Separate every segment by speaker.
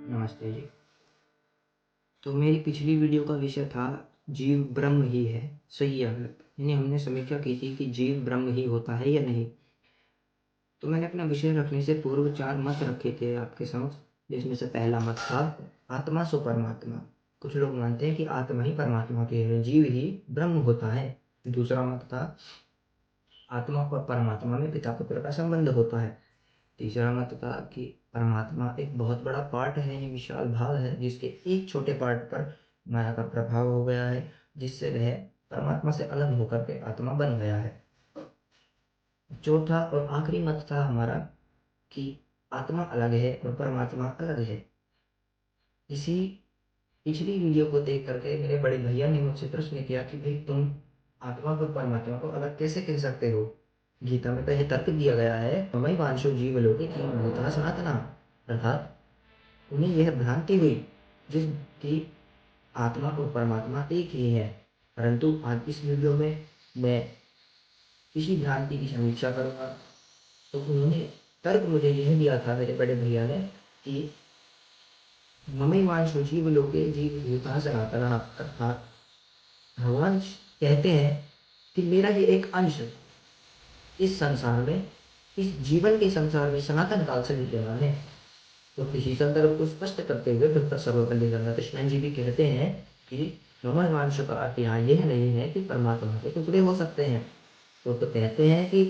Speaker 1: नमस्ते जी। तो मेरी पिछली वीडियो का विषय था जीव ब्रह्म ही है, सही या गलत। यानी हमने समीक्षा की थी कि जीव ब्रह्म ही होता है या नहीं। तो मैंने अपना विषय रखने से पूर्व 4 मत रखे थे आपके समक्ष, जिसमें से पहला मत था आत्मा सो परमात्मा। कुछ लोग मानते हैं कि आत्मा ही परमात्मा के है, जीव ही ब्रह्म होता है। दूसरा मत था आत्मा और परमात्मा में पिता पुत्र का संबंध होता है। तीसरा मत था कि परमात्मा एक बहुत बड़ा पार्ट है, ये विशाल भाग है, जिसके एक छोटे पार्ट पर माया का प्रभाव हो गया है, जिससे वह परमात्मा से अलग होकर के आत्मा बन गया है। चौथा और आखिरी मत था हमारा कि आत्मा अलग है और परमात्मा अलग है। इसी पिछली वीडियो को देख करके मेरे बड़े भैया ने मुझसे प्रश्न किया कि भाई तुम आत्मा और परमात्मा को अलग कैसे कह सकते हो। गीता में तो यह तर्क दिया गया है, ममई वांशो जीव लोके जीव भूता सनातना, अर्थात उन्हें यह भ्रांति हुई जिसकी आत्मा और परमात्मा एक ही है। परंतु आज इस वीडियो में मैं इसी भ्रांति की समीक्षा करूंगा। तो उन्होंने तर्क मुझे यह दिया था मेरे बड़े भैया ने कि ममई वांशो जीव लोके जीव भूता सनातना, अर्थात भगवान कहते हैं कि मेरा ये एक अंश इस संसार में, इस जीवन के संसार में सनातन काल से विद्यमान है। तो इसी संदर्भ को स्पष्ट करते हुए डॉक्टर सर्वपल्ली राधाकृष्णन जी भी कहते हैं कि ब्रह्मवांश का अर्थ यहाँ यह नहीं है कि परमात्मा के टुकड़े हो सकते हैं। तो कहते हैं कि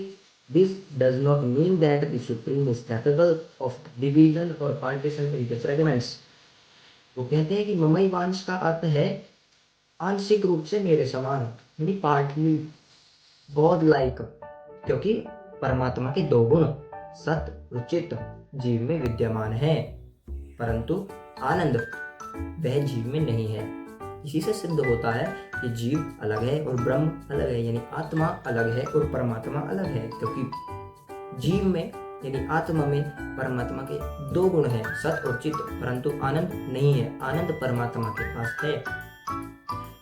Speaker 1: this does not mean that the supreme is capable of division और पार्टीशन इनटू फ्रेगमेंट्स। वो कहते हैं कि ममई वांश का अर्थ है आंशिक रूप से मेरे समान, यानी पार्टली गॉड लाइक, क्योंकि परमात्मा के 2 गुण सत और चित जीव में विद्यमान है, परंतु आनंद वह जीव में नहीं है। इसी से सिद्ध होता है कि जीव अलग है और ब्रह्म अलग है, यानी आत्मा अलग है और परमात्मा अलग है, क्योंकि जीव में यानी आत्मा में परमात्मा के 2 गुण हैं, सत और चित, परंतु आनंद नहीं है। आनंद परमात्मा के पास है,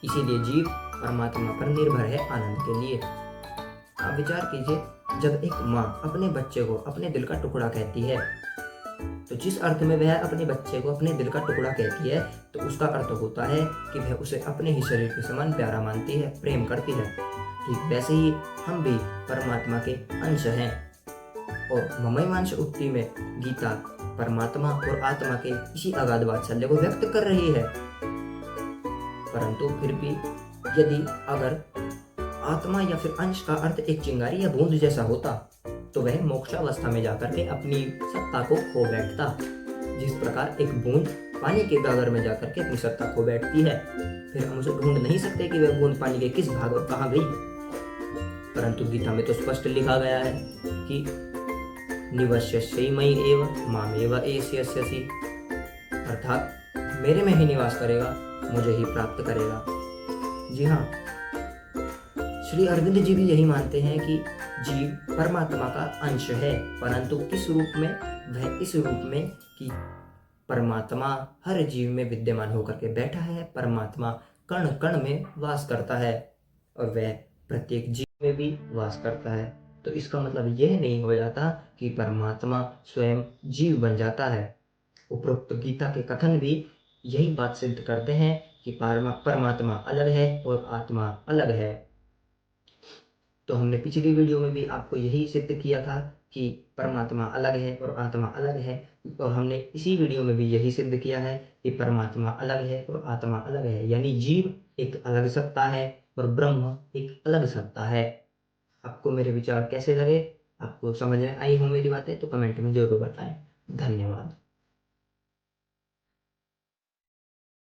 Speaker 1: इसीलिए जीव परमात्मा पर निर्भर है आनंद के लिए। आप विचार कीजिए, जब एक माँ अपने बच्चे को अपने दिल का टुकड़ा कहती है, तो जिस अर्थ में वह अपने बच्चे को अपने दिल का टुकड़ा कहती है, तो उसका अर्थ होता है कि वह उसे अपने ही शरीर के समान प्यारा मानती है, प्रेम करती है। ठीक वैसे ही हम भी परमात्मा के अंश हैं। और ममैवांश उक्ति में गीता परमात्मा और आत्मा के इसी अगाध वात्सल्य को व्यक्त कर रही है। परंतु फिर भी यदि अगर आत्मा या फिर अंश का अर्थ एक चिंगारी या बूंद जैसा होता, तो वह मोक्षावस्था में जाकर के अपनी सत्ता को खो बैठता। जिस प्रकार एक बूंद पानी के गागर में जाकर के अपनी सत्ता खो बैठती है, फिर हम उसे ढूंढ नहीं सकते कि वह बूंद पानी के किस भाग और कहाँ गई। परंतु गीता में तो स्पष्ट लिखा गया है कि निवश्यस्यै मयि एव मामेव एष्यसि, अर्थात मेरे में ही निवास करेगा, मुझे ही प्राप्त करेगा। जी हाँ, श्री अरविंद जी भी यही मानते हैं कि जीव परमात्मा का अंश है, परंतु इस रूप में, वह इस रूप में कि परमात्मा हर जीव में विद्यमान होकर के बैठा है। परमात्मा कण कण में वास करता है और वह प्रत्येक जीव में भी वास करता है। तो इसका मतलब यह नहीं हो जाता कि परमात्मा स्वयं जीव बन जाता है। उपरोक्त गीता के कथन भी यही बात सिद्ध करते हैं कि परमात्मा अलग है और आत्मा अलग है। तो हमने पिछली वीडियो में भी आपको यही सिद्ध किया था कि परमात्मा अलग है और आत्मा अलग है, और हमने इसी वीडियो में भी यही सिद्ध किया है कि परमात्मा अलग है और आत्मा अलग है, यानी जीव एक अलग सत्ता है और ब्रह्म एक अलग सत्ता है। आपको मेरे विचार कैसे लगे, आपको समझ में आई हो मेरी बातें, तो कमेंट में जरूर बताएं। धन्यवाद।